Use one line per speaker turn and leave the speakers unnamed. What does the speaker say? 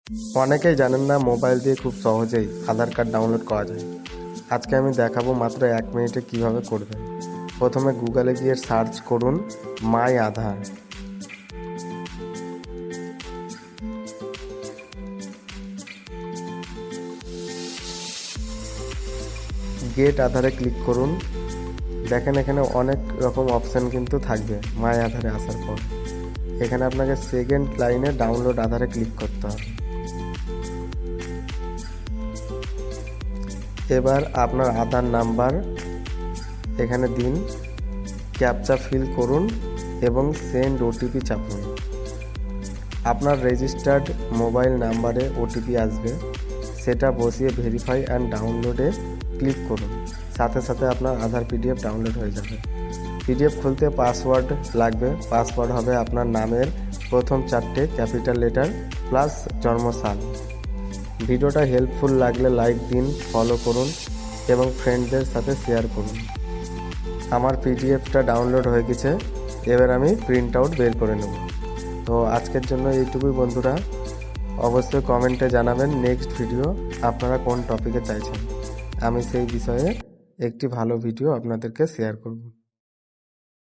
অনেকেই জানেন না মোবাইল দিয়ে খুব সহজেই আধার কার্ড ডাউনলোড করা যায়। আজকে আমি দেখাবো মাত্র 1 মিনিটে কিভাবে করবেন। প্রথমে গুগলে গিয়ে সার্চ করুন মাই আধার। গেট আধারে ক্লিক করুন। দেখেন এখানে অনেক রকম অপশান কিন্তু থাকবে মাই আধারে আসার পর। এখানে আপনাকে সেকেন্ড লাইনে ডাউনলোড আধারে ক্লিক করতে হবে। এবার আপনার আধার নাম্বার এখানে দিন, ক্যাপচা ফিল করুন এবং সেন্ড ওটিপি চাপুন। আপনার রেজিস্টার্ড মোবাইল নাম্বারে ওটিপি আসবে, সেটা বসিয়ে ভেরিফাই অ্যান্ড ডাউনলোডে ক্লিক করুন। সাথে সাথে আপনার আধার পিডিএফ ডাউনলোড হয়ে যাবে। পিডিএফ খুলতে পাসওয়ার্ড লাগবে। পাসওয়ার্ড হবে আপনার নামের প্রথম 4টে ক্যাপিটাল লেটার প্লাস জন্মসাল। ভিডিওটা হেল্পফুল লাগলে লাইক দিন, ফলো করুন এবং ফ্রেন্ডদের সাথে শেয়ার করুন। আমার পিডিএফটা ডাউনলোড হয়ে গেছে, এবার আমি প্রিন্ট আউট বের করে নেব। তো আজকের জন্য এইটুকুই বন্ধুরা। অবশ্যই কমেন্টে জানাবেন নেক্সট ভিডিও আপনারা কোন টপিকে চাইছেন। আমি সেই বিষয়ে একটি ভালো ভিডিও আপনাদেরকে শেয়ার করব।